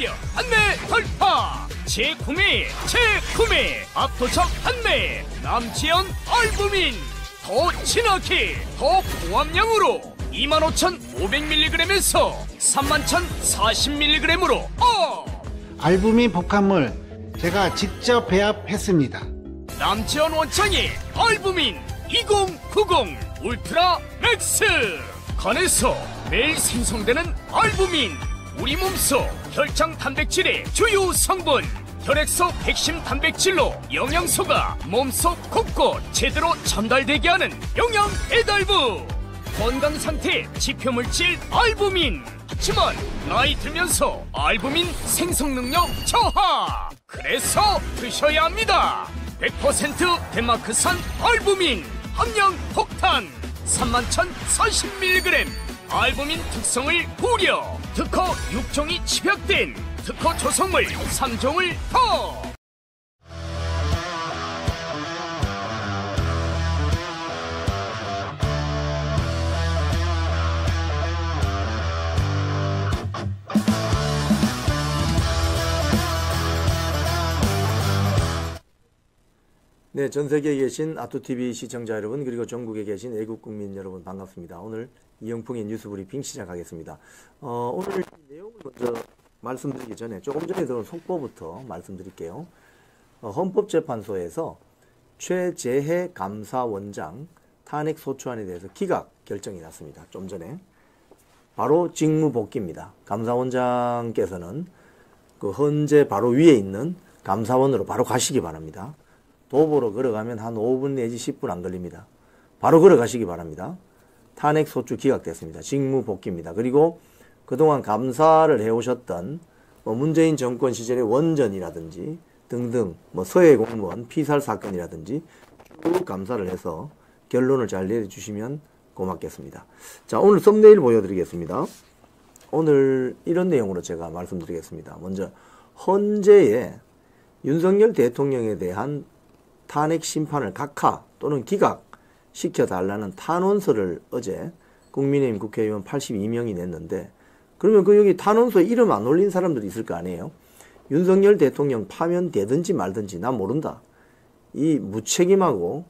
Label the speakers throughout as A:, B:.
A: 가격 판매 돌파. 재구매 압도적 판매. 남지연 알부민 더 진하게 더 포함량으로 25,500mg에서 31,040mg으로
B: 알부민 복합물 제가 직접 배합했습니다.
A: 남지연 원창의 알부민 2090 울트라 맥스. 간에서 매일 생성되는 알부민, 우리 몸속 혈장 단백질의 주요 성분. 혈액소 핵심 단백질로 영양소가 몸속 곳곳 제대로 전달되게 하는 영양 배달부. 건강상태 지표물질 알부민. 하지만 나이 들면서 알부민 생성 능력 저하. 그래서 드셔야 합니다. 100% 덴마크산 알부민 함량 폭탄 31,040mg. 알부민 특성을 고려. 특허 6종이 집약된 특허 조성물 3종을 더.
C: 네, 전 세계에 계신 아토TV 시청자 여러분, 그리고 전국에 계신 애국 국민 여러분 반갑습니다. 오늘 이영풍의 뉴스 브리핑 시작하겠습니다. 오늘 내용을 먼저 말씀드리기 전에 조금 전에 들어온 속보부터 말씀드릴게요. 헌법재판소에서 최재해 감사원장 탄핵 소추안에 대해서 기각 결정이 났습니다. 좀 전에. 바로 직무복귀입니다. 감사원장께서는 그 헌재 바로 위에 있는 감사원으로 바로 가시기 바랍니다. 도보로 걸어가면 한 5분 내지 10분 안 걸립니다. 바로 걸어가시기 바랍니다. 탄핵 소추 기각됐습니다. 직무 복귀입니다. 그리고 그동안 감사를 해오셨던 문재인 정권 시절의 원전이라든지 등등 서해 공무원 피살 사건이라든지 쭉 감사를 해서 결론을 잘 내려주시면 고맙겠습니다. 자, 오늘 썸네일 보여드리겠습니다. 오늘 이런 내용으로 제가 말씀드리겠습니다. 먼저 헌재에 윤석열 대통령에 대한 탄핵 심판을 각하 또는 기각시켜달라는 탄원서를 어제 국민의힘 국회의원 82명이 냈는데, 그러면 그 여기 탄원서에 이름 안 올린 사람들이 있을 거 아니에요? 윤석열 대통령 파면되든지 말든지 난 모른다. 이 무책임하기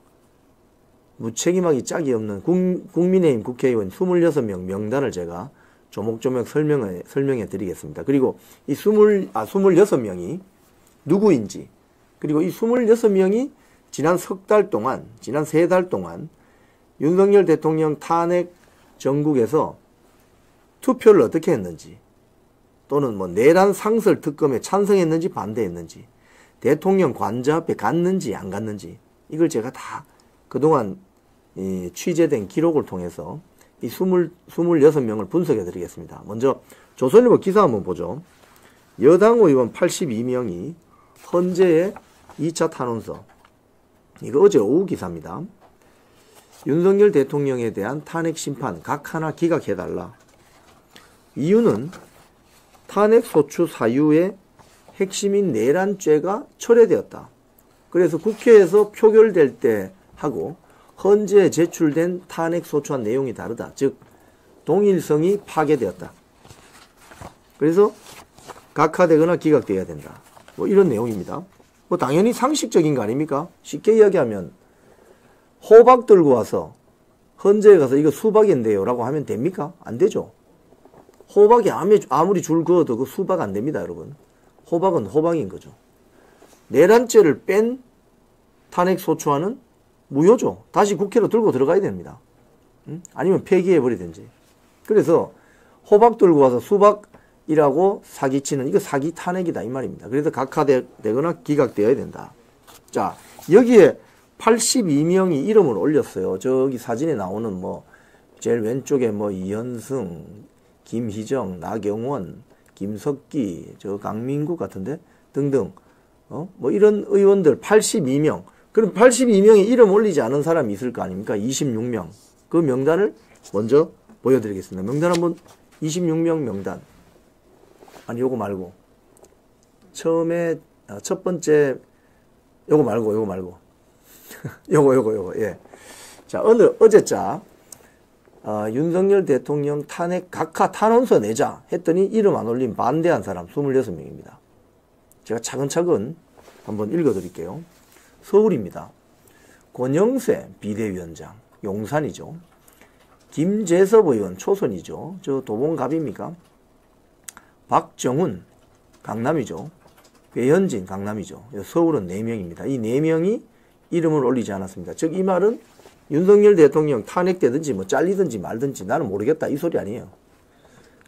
C: 짝이 없는 국민의힘 국회의원 26명 명단을 제가 조목조목 설명해 드리겠습니다. 그리고 이 26명이 누구인지, 그리고 이 26명이 지난 석 달 동안, 지난 3달 동안 윤석열 대통령 탄핵 전국에서 투표를 어떻게 했는지, 또는 내란 상설 특검에 찬성했는지 반대했는지, 대통령 관저 앞에 갔는지 안 갔는지, 이걸 제가 다 그동안 취재된 기록을 통해서 이 26명을 분석해 드리겠습니다. 먼저 조선일보 기사 한번 보죠. 여당 의원 82명이 헌재의 2차 탄원서, 이거 어제 오후 기사입니다. 윤석열 대통령에 대한 탄핵 심판 각 하나 기각해달라. 이유는 탄핵 소추 사유의 핵심인 내란죄가 철회되었다. 그래서 국회에서 표결될 때 하고 헌재에 제출된 탄핵 소추안 내용이 다르다. 즉 동일성이 파괴되었다. 그래서 각하되거나 기각되어야 된다. 이런 내용입니다. 당연히 상식적인 거 아닙니까? 쉽게 이야기하면 호박 들고 와서 헌재에 가서 이거 수박인데요 라고 하면 됩니까? 안 되죠. 호박이 아무리 줄 그어도 그 수박 안 됩니다, 여러분. 호박은 호박인 거죠. 내란죄를 뺀 탄핵 소추안은 무효죠. 다시 국회로 들고 들어가야 됩니다. 아니면 폐기해버리든지. 그래서 호박 들고 와서 수박이라고 사기치는, 이거 사기 탄핵이다 이 말입니다. 그래서 각하되거나 기각되어야 된다. 자, 여기에 82명이 이름을 올렸어요. 저기 사진에 나오는 제일 왼쪽에 이현승, 김희정, 나경원, 김석기, 강민국 같은데 등등 이런 의원들 82명. 그럼 82명이 이름 올리지 않은 사람이 있을 거 아닙니까? 26명. 그 명단을 먼저 보여드리겠습니다. 명단 한번 26명 명단. 아니 요거 말고 처음에 첫 번째 요거 말고. 요거. 예. 자, 어제자 윤석열 대통령 탄핵 각하 탄원서 내자 했더니 이름 안 올린 반대한 사람 26명입니다. 제가 차근차근 한번 읽어드릴게요. 서울입니다. 권영세 비대위원장, 용산이죠. 김재섭 의원, 초선이죠. 저 도봉갑입니까? 박정훈, 강남이죠. 배현진, 강남이죠. 서울은 4명입니다. 이 4명이 이름을 올리지 않았습니다. 즉 이 말은 윤석열 대통령 탄핵되든지 뭐 잘리든지 말든지 나는 모르겠다 이 소리 아니에요.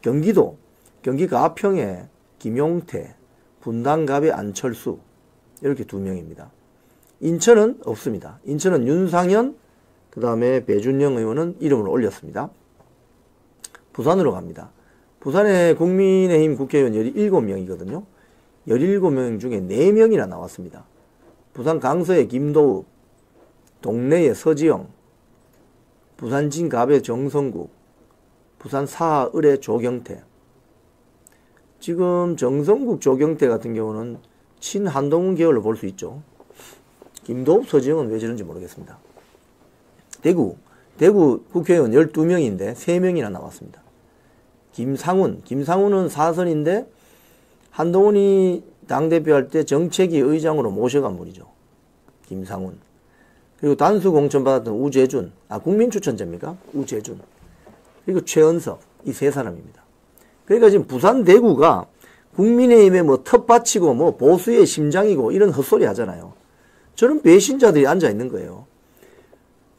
C: 경기도, 경기 가평에 김용태, 분당갑의 안철수 이렇게 2명입니다. 인천은 없습니다. 인천은 윤상현, 그 다음에 배준영 의원은 이름을 올렸습니다. 부산으로 갑니다. 부산에 국민의힘 국회의원 17명이거든요. 17명 중에 4명이나 나왔습니다. 부산 강서의 김도읍, 동래의 서지영, 부산 진갑의 정성국, 부산 사을의 조경태. 지금 정성국, 조경태 같은 경우는 친한동훈 계열로 볼 수 있죠. 김도읍, 서지영은 왜 저런지 모르겠습니다. 대구 국회의원 12명인데 3명이나 나왔습니다. 김상훈은 사선인데 한동훈이 당대표 할 때 정책위 의장으로 모셔간 분이죠. 김상훈. 그리고 단수 공천 받았던 우재준, 국민추천자입니까? 우재준. 그리고 최은석, 이 3사람입니다. 그러니까 지금 부산 대구가 국민의힘의 뭐 텃밭이고 뭐 보수의 심장이고 이런 헛소리 하잖아요. 저런 배신자들이 앉아 있는 거예요.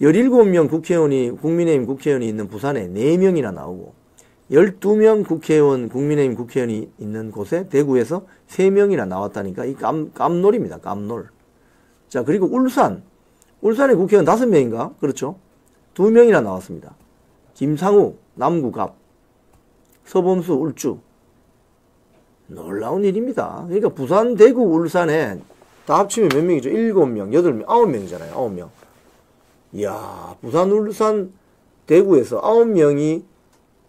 C: 17명 국민의힘 국회의원이 있는 부산에 4명이나 나오고 12명 국민의힘 국회의원이 있는 곳에 대구에서 3명이나 나왔다니까 이 깜놀입니다. 깜놀. 자, 그리고 울산의 국회의원 5명인가? 그렇죠? 2명이나 나왔습니다. 김상욱, 남구갑, 서범수, 울주. 놀라운 일입니다. 그러니까 부산, 대구, 울산에 다 합치면 몇 명이죠? 7명, 8명, 9명이잖아요. 9명. 이야, 부산, 울산, 대구에서 9명이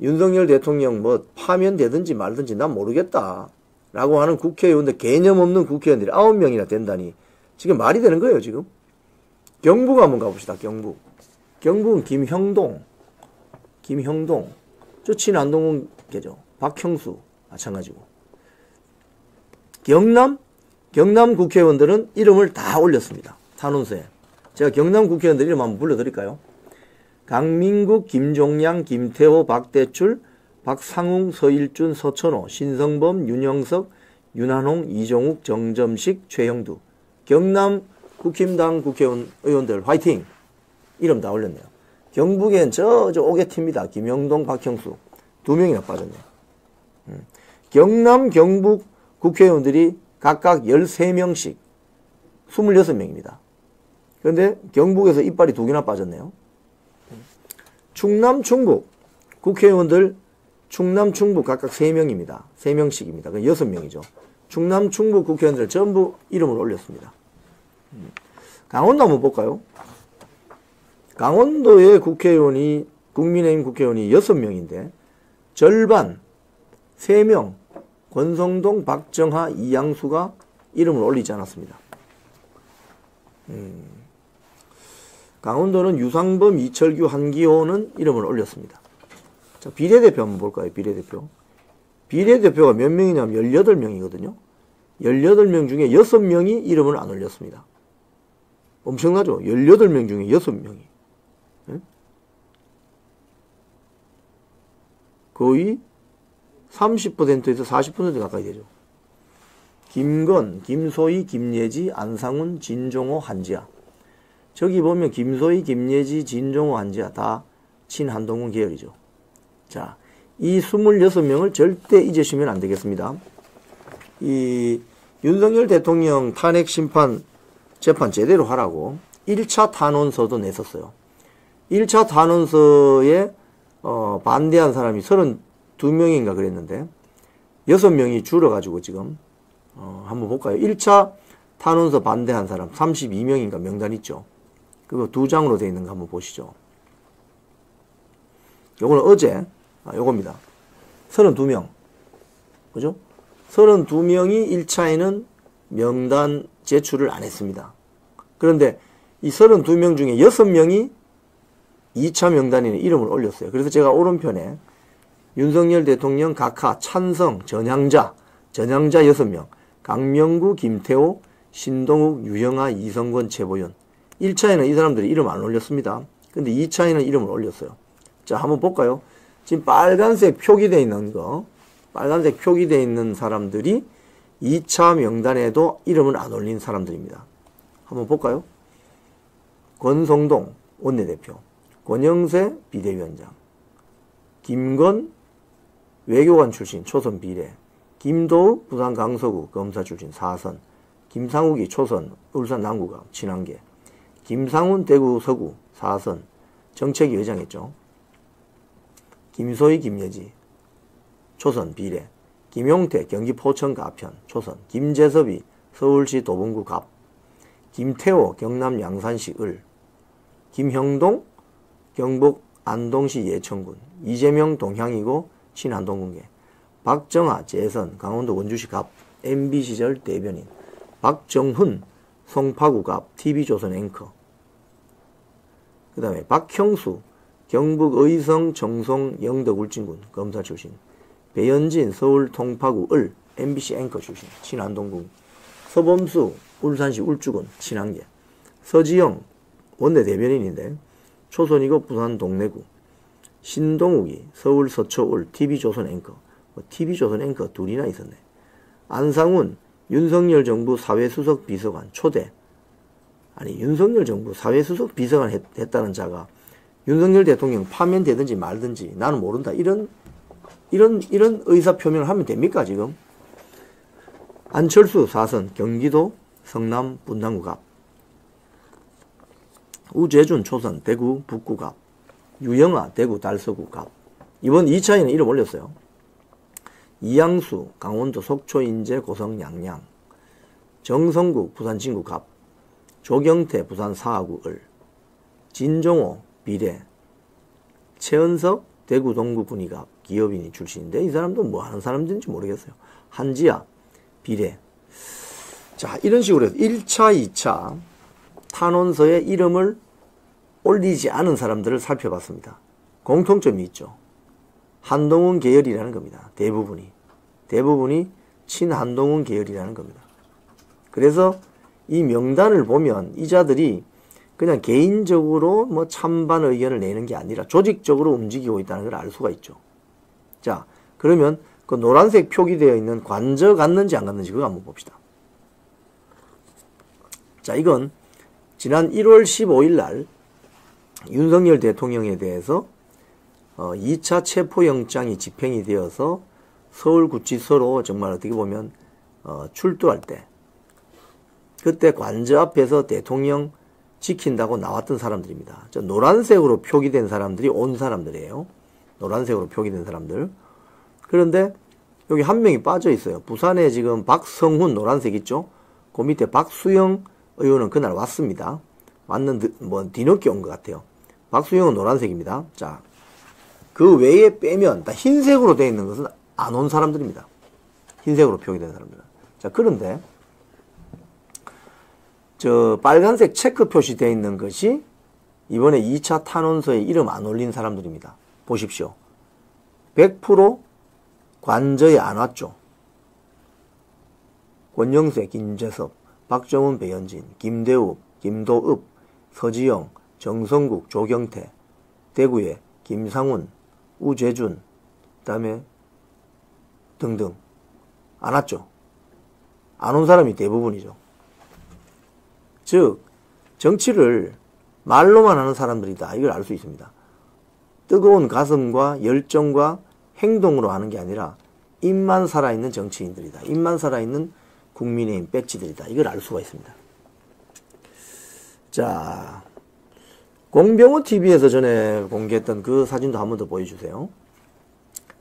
C: 윤석열 대통령 뭐 파면되든지 말든지 난 모르겠다 라고 하는 국회의원들, 개념 없는 국회의원들이 9명이나 된다니 지금 말이 되는 거예요. 지금 경북 한번 가봅시다. 경북은 김형동 저 친한동훈 계죠. 박형수 마찬가지고. 경남 국회의원들은 이름을 다 올렸습니다. 탄원서에. 제가 경남 국회의원들 이름 한번 불러드릴까요? 강민국, 김종량, 김태호, 박대출, 박상웅, 서일준, 서천호, 신성범, 윤영석, 윤한홍, 이종욱, 정점식, 최형두. 경남 국힘당 국회의원들 화이팅! 이름 다 올렸네요. 경북엔 저 오게티입니다. 김영동, 박형수. 2명이나 빠졌네요. 경북 국회의원들이 각각 13명씩 26명입니다. 그런데 경북에서 이빨이 2개나 빠졌네요. 충북 국회의원들 충북 각각 3명입니다. 3명씩입니다. 그 6명이죠. 충북 국회의원들 전부 이름을 올렸습니다. 강원도 한번 볼까요? 강원도의 국민의힘 국회의원이 6명인데 절반 3명 권성동, 박정하, 이양수가 이름을 올리지 않았습니다. 강원도는 유상범, 이철규, 한기호는 이름을 올렸습니다. 자, 비례대표 한번 볼까요? 비례대표가 몇 명이냐면 18명이거든요. 18명 중에 6명이 이름을 안 올렸습니다. 엄청나죠? 18명 중에 6명이. 네? 거의 30%에서 40% 가까이 되죠. 김건, 김소희, 김예지, 안상훈, 진종호, 한지아. 저기 보면 김소희, 김예지, 진종호, 한지아 다 친한동훈 계열이죠. 자, 이 26명을 절대 잊으시면 안 되겠습니다. 이 윤석열 대통령 탄핵 심판 재판 제대로 하라고 1차 탄원서도 냈었어요. 1차 탄원서에 반대한 사람이 32명인가 그랬는데 6명이 줄어가지고 지금 한번 볼까요? 1차 탄원서 반대한 사람 32명인가 명단 있죠. 그거 2장으로 되어 있는 거 한번 보시죠. 요거는 어제 요겁니다. 32명. 그죠? 32명이 1차에는 명단 제출을 안 했습니다. 그런데 이 32명 중에 6명이 2차 명단에는 이름을 올렸어요. 그래서 제가 오른편에 윤석열 대통령 각하 찬성 전향자 6명, 강명구, 김태호, 신동욱, 유영아, 이성권, 최보윤. 1차에는 이 사람들이 이름 안 올렸습니다. 근데 2차에는 이름을 올렸어요. 자, 한번 볼까요? 지금 빨간색 표기되어 있는 거, 빨간색 표기되어 있는 사람들이 2차 명단에도 이름을 안 올린 사람들입니다. 한번 볼까요? 권성동 원내대표, 권영세 비대위원장, 김건 외교관 출신 초선 비례, 김도욱 부산 강서구 검사 출신 4선, 김상욱이 초선 울산 남구갑 친한계, 김상훈 대구 서구 4선 정책위 의장했죠. 김소희 김예지 초선 비례, 김용태 경기 포천 가편 초선, 김재섭이 서울시 도봉구 갑, 김태호 경남 양산시 을, 김형동 경북 안동시 예천군, 이재명 동향이고 친안동군계, 박정아 재선 강원도 원주시 갑 MB 시절 대변인, 박정훈 송파구 갑 TV조선 앵커, 그 다음에 박형수 경북 의성 정송 영덕 울진군 검사 출신, 배현진 서울 통파구 을 MBC 앵커 출신 친안동군, 서범수 울산시 울주군 친한계, 서지영 원내대변인인데 초선이고 부산 동래구, 신동욱이 서울 서초울 TV조선 앵커, TV조선 앵커 둘이나 있었네. 안상훈 윤석열 정부 사회수석 비서관 초대. 아니 윤석열 정부 사회수석 비서관 했다는 자가 윤석열 대통령 파면되든지 말든지 나는 모른다. 이런 의사 표명을 하면 됩니까 지금? 안철수 4선 경기도 성남 분당구 갑, 우재준 초선 대구 북구 갑, 유영아 대구 달서구 갑. 이번 2차에는 이름 올렸어요. 이양수 강원도 속초 인제 고성 양양, 정성국 부산 진구 갑, 조경태 부산 사하구 을, 진종호 비례, 최은석 대구 동구 군위 갑 기업인이 출신인데 이 사람도 뭐 하는 사람인지 모르겠어요. 한지아 비례. 자, 이런 식으로 해서 1차, 2차 탄원서에 이름을 올리지 않은 사람들을 살펴봤습니다. 공통점이 있죠. 한동훈 계열이라는 겁니다. 대부분이 친한동훈 계열이라는 겁니다. 그래서 이 명단을 보면 이 자들이 그냥 개인적으로 뭐 찬반 의견을 내는 게 아니라 조직적으로 움직이고 있다는 걸 알 수가 있죠. 자, 그러면 그 노란색 표기되어 있는 관저 갔는지 안 갔는지 그거 한번 봅시다. 자, 이건 지난 1월 15일 날 윤석열 대통령에 대해서 2차 체포영장이 집행이 되어서 서울구치소로 정말 어떻게 보면 출두할 때 그때 관저 앞에서 대통령 지킨다고 나왔던 사람들입니다. 저 노란색으로 표기된 사람들이 온 사람들이에요. 노란색으로 표기된 사람들. 그런데 여기 한 명이 빠져 있어요. 부산에 지금 박성훈 노란색 있죠? 그 밑에 박수영 의원은 그날 왔습니다. 뭐 뒤늦게 온 것 같아요. 박수영은 노란색입니다. 자, 그 외에 빼면 다 흰색으로 되어 있는 것은 안 온 사람들입니다. 흰색으로 표기된 사람들은. 자, 그런데 저 빨간색 체크 표시되어 있는 것이 이번에 2차 탄원서에 이름 안 올린 사람들입니다. 보십시오. 100% 관저에 안 왔죠. 권영세, 김재섭, 박정훈, 배현진, 김대욱, 김도읍, 서지영, 정성국, 조경태, 대구에 김상훈, 우재준, 그다음에 등등 안 왔죠. 안 온 사람이 대부분이죠. 즉 정치를 말로만 하는 사람들이다. 이걸 알 수 있습니다. 뜨거운 가슴과 열정과 행동으로 하는 게 아니라 입만 살아있는 정치인들이다. 입만 살아있는 국민의힘 배지들이다. 이걸 알 수가 있습니다. 자, 공병호 TV에서 전에 공개했던 그 사진도 한 번 더 보여주세요.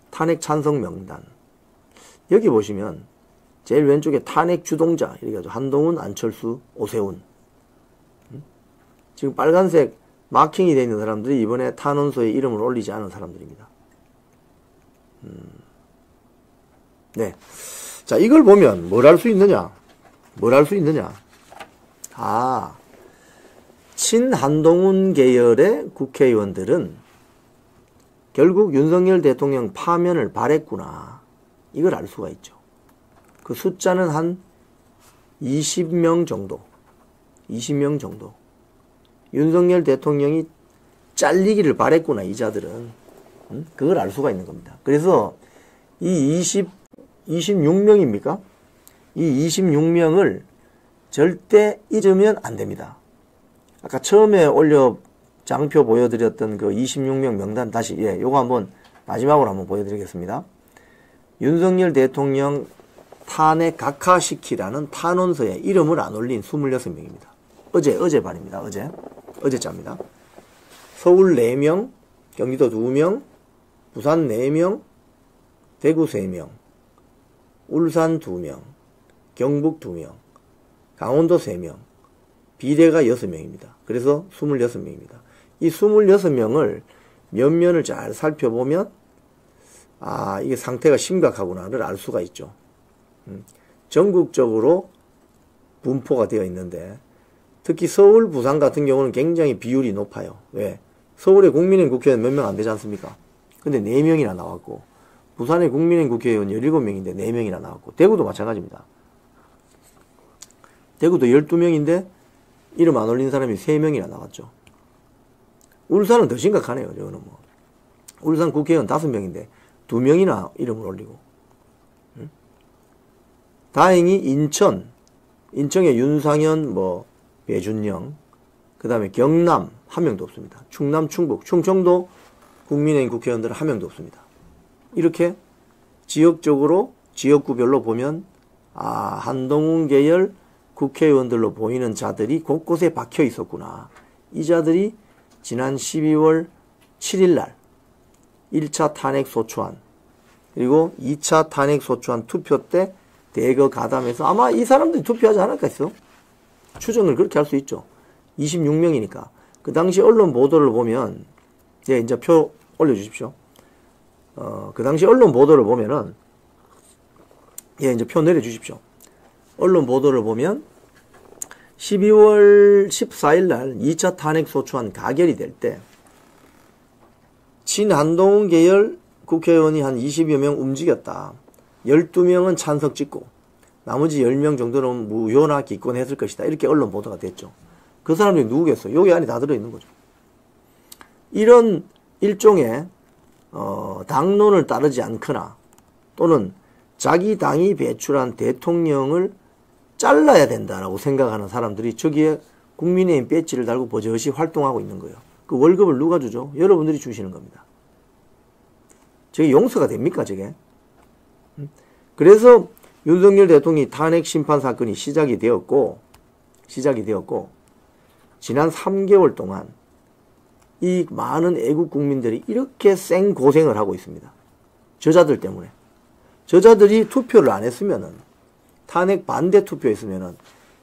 C: 탄핵 찬성 명단. 여기 보시면 제일 왼쪽에 탄핵 주동자 이렇게 해가지고 한동훈, 안철수, 오세훈. 지금 빨간색 마킹이 되어 있는 사람들이 이번에 탄원서에 이름을 올리지 않은 사람들입니다. 네. 자, 이걸 보면 뭘 할 수 있느냐? 아, 친한동훈 계열의 국회의원들은 결국 윤석열 대통령 파면을 바랬구나. 이걸 알 수가 있죠. 그 숫자는 한 20명 정도. 20명 정도. 윤석열 대통령이 잘리기를 바랬구나, 이 자들은. 그걸 알 수가 있는 겁니다. 그래서 이 26명입니까? 이 26명을 절대 잊으면 안 됩니다. 아까 처음에 장표 보여드렸던 그 26명 명단 다시, 요거 한번 마지막으로 한번 보여드리겠습니다. 윤석열 대통령 탄핵 각하시키라는 탄원서에 이름을 안 올린 26명입니다. 어제반입니다. 어제자입니다. 서울 4명, 경기도 2명, 부산 4명, 대구 3명, 울산 2명, 경북 2명, 강원도 3명, 비례가 6명입니다. 그래서 26명입니다. 이 26명을 면면을 잘 살펴보면 이게 상태가 심각하구나를 알 수가 있죠. 전국적으로 분포가 되어 있는데 특히 서울, 부산 같은 경우는 굉장히 비율이 높아요. 왜? 서울에 국민의힘 국회의원 몇 명 안 되지 않습니까? 근데 4명이나 나왔고 부산에 국민의힘 국회의원 17명인데 4명이나 나왔고 대구도 마찬가지입니다. 대구도 12명인데 이름 안 올린 사람이 3명이나 나왔죠. 울산은 더 심각하네요. 저거는 뭐. 울산 국회의원 5명인데 2명이나 이름을 올리고. 다행히 인천에 윤상현, 배준영, 그 다음에 경남 1명도 없습니다. 충남, 충북, 충청도 국민의힘 국회의원들은 1명도 없습니다. 이렇게 지역적으로 지역구별로 보면 한동훈 계열 국회의원들로 보이는 자들이 곳곳에 박혀 있었구나. 이 자들이 지난 12월 7일 날 1차 탄핵 소추안 그리고 2차 탄핵 소추안 투표 때 대거 가담해서 아마 이 사람들이 투표하지 않을까 했어. 추정을 그렇게 할 수 있죠. 26명이니까. 그 당시 언론 보도를 보면 이제 표 올려주십시오. 그 당시 언론 보도를 보면은 이제 표 내려주십시오. 언론 보도를 보면 12월 14일 날 2차 탄핵 소추안 가결이 될 때 친한동훈 계열 국회의원이 한 20여 명 움직였다. 12명은 찬석 찍고 나머지 10명 정도는 무효나 기권했을 것이다. 이렇게 언론 보도가 됐죠. 그 사람들이 누구겠어요? 여기 안에 다 들어있는 거죠. 이런 일종의 당론을 따르지 않거나 또는 자기 당이 배출한 대통령을 잘라야 된다라고 생각하는 사람들이 저기에 국민의힘 배지를 달고 버젓이 활동하고 있는 거예요. 그 월급을 누가 주죠? 여러분들이 주시는 겁니다. 저게 용서가 됩니까, 저게? 그래서 윤석열 대통령이 탄핵 심판 사건이 시작이 되었고 지난 3개월 동안 이 많은 애국 국민들이 이렇게 생고생을 하고 있습니다. 저자들 때문에. 저자들이 투표를 안 했으면은 탄핵 반대 투표했으면은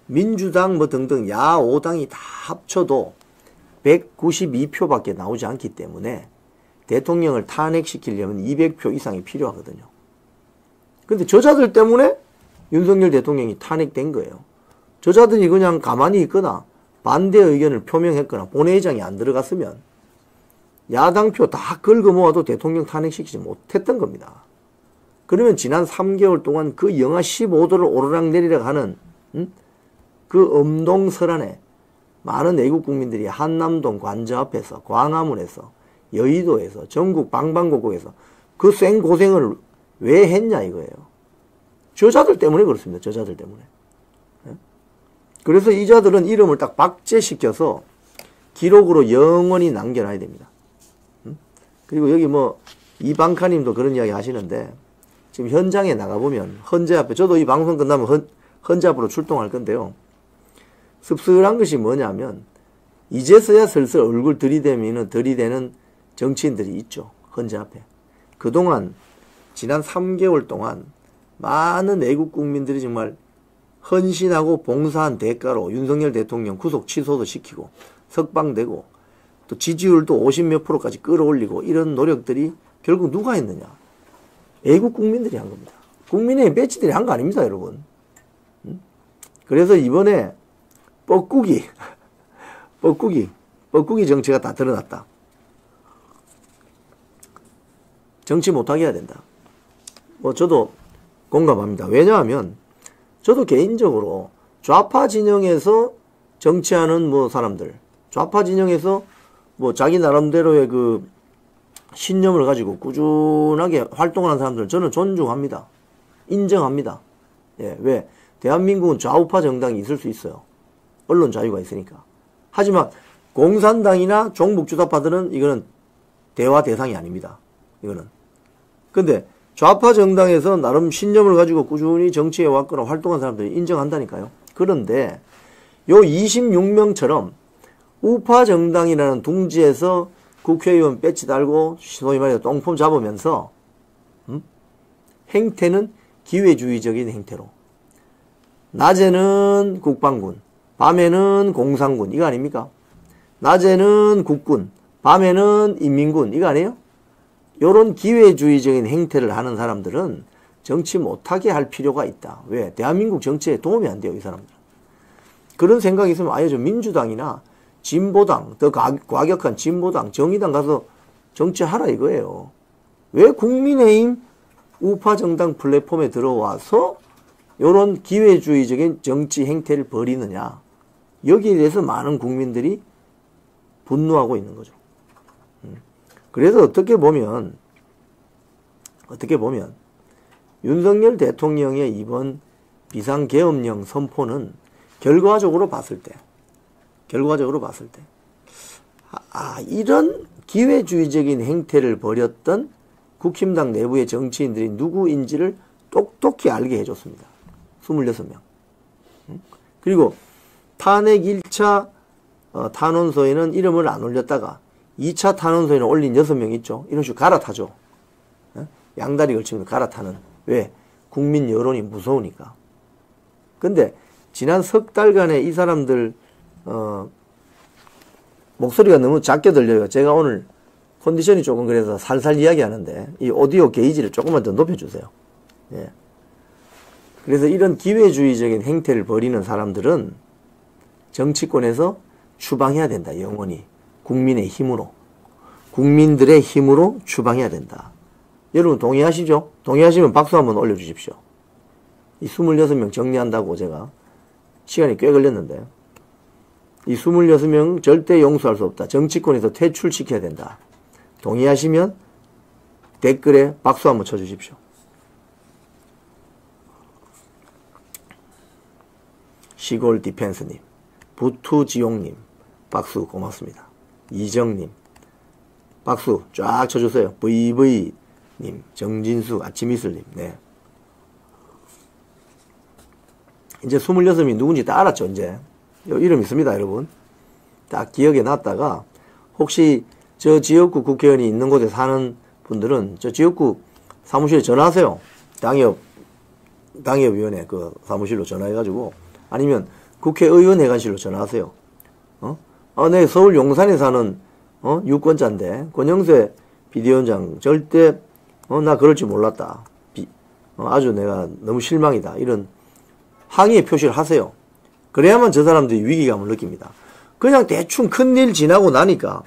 C: 민주당 등등 야 5당이 다 합쳐도 192표밖에 나오지 않기 때문에 대통령을 탄핵시키려면 200표 이상이 필요하거든요. 근데 저자들 때문에 윤석열 대통령이 탄핵된 거예요. 저자들이 그냥 가만히 있거나 반대 의견을 표명했거나 본회의장에 안 들어갔으면 야당표 다 긁어 모아도 대통령 탄핵시키지 못했던 겁니다. 그러면 지난 3개월 동안 그 영하 15도를 오르락내리락 하는 그 엄동설안에 많은 애국 국민들이 한남동 관저 앞에서 광화문에서 여의도에서 전국 방방곡곡에서 그 생고생을 왜 했냐 이거예요. 저자들 때문에 그렇습니다. 저자들 때문에. 그래서 이 자들은 이름을 딱 박제시켜서 기록으로 영원히 남겨놔야 됩니다. 그리고 여기 이방카님도 그런 이야기 하시는데 지금 현장에 나가보면 헌재 앞에 저도 이 방송 끝나면 헌재 앞으로 출동할 건데요. 씁쓸한 것이 뭐냐면 이제서야 슬슬 얼굴 들이대는 정치인들이 있죠. 헌재 앞에. 그동안 지난 3개월 동안 많은 애국 국민들이 정말 헌신하고 봉사한 대가로 윤석열 대통령 구속 취소도 시키고 석방되고 또 지지율도 50몇 %까지 끌어올리고 이런 노력들이 결국 누가 했느냐? 애국 국민들이 한 겁니다. 국민의힘 배치들이 한 거 아닙니다, 여러분. 그래서 이번에 뻐꾸기 뻐꾸기 정치가 다 드러났다. 정치 못하게 해야 된다. 뭐 저도 공감합니다. 왜냐하면 저도 개인적으로 좌파 진영에서 정치하는 뭐 사람들, 좌파 진영에서 뭐 자기 나름대로의 그 신념을 가지고 꾸준하게 활동하는 사람들은 저는 존중합니다. 인정합니다. 예, 왜? 대한민국은 좌우파 정당이 있을 수 있어요. 언론 자유가 있으니까. 하지만 공산당이나 종북주사파들은 이거는 대화 대상이 아닙니다. 이거는. 근데 좌파 정당에서 나름 신념을 가지고 꾸준히 정치해 왔거나 활동한 사람들이 인정한다니까요. 그런데 요 26명처럼 우파 정당이라는 둥지에서 국회의원 배지 달고 소위 말해서 똥폼 잡으면서 행태는 기회주의적인 행태로 낮에는 국방군, 밤에는 공산군, 이거 아닙니까? 낮에는 국군, 밤에는 인민군, 이거 아니에요? 요런 기회주의적인 행태를 하는 사람들은 정치 못하게 할 필요가 있다. 왜? 대한민국 정치에 도움이 안 돼요, 이 사람들은. 그런 생각이 있으면 아예 좀 민주당이나 진보당, 더 과격한 진보당, 정의당 가서 정치하라 이거예요. 왜 국민의힘 우파 정당 플랫폼에 들어와서 요런 기회주의적인 정치 행태를 벌이느냐. 여기에 대해서 많은 국민들이 분노하고 있는 거죠. 그래서 어떻게 보면 윤석열 대통령의 이번 비상계엄령 선포는 결과적으로 봤을 때 이런 기회주의적인 행태를 벌였던 국힘당 내부의 정치인들이 누구인지를 똑똑히 알게 해줬습니다. 26명. 그리고 탄핵 1차 탄원서에는 이름을 안 올렸다가 2차 탄원서에는 올린 6명 있죠. 이런 식으로 갈아타죠. 양다리 걸치면서 갈아타는. 왜? 국민 여론이 무서우니까. 근데 지난 석 달간에 이 사람들 목소리가 너무 작게 들려요. 제가 오늘 컨디션이 조금 그래서 살살 이야기하는데 이 오디오 게이지를 조금만 더 높여주세요. 예. 그래서 이런 기회주의적인 행태를 벌이는 사람들은 정치권에서 추방해야 된다. 영원히. 국민의 힘으로. 국민들의 힘으로 추방해야 된다. 여러분 동의하시죠? 동의하시면 박수 한번 올려주십시오. 이 26명 정리한다고 제가 시간이 꽤 걸렸는데 이 26명 절대 용서할 수 없다. 정치권에서 퇴출시켜야 된다. 동의하시면 댓글에 박수 한번 쳐주십시오. 시골 디펜스님, 부투지용님, 박수 고맙습니다. 이정님, 박수 쫙 쳐주세요. VV님, 정진수, 아침이슬님, 네. 이제 26명이 누군지 다 알았죠, 이제. 이름 있습니다, 여러분. 딱 기억에 놨다가, 혹시 저 지역구 국회의원이 있는 곳에 사는 분들은 저 지역구 사무실에 전화하세요. 당협위원회 그 사무실로 전화해가지고, 아니면 국회의원 회관실로 전화하세요. 내 서울 용산에 사는, 유권자인데, 권영세 비대위원장 절대, 나 그럴 줄 몰랐다. 아주 내가 너무 실망이다. 이런 항의의 표시를 하세요. 그래야만 저 사람들이 위기감을 느낍니다. 그냥 대충 큰일 지나고 나니까,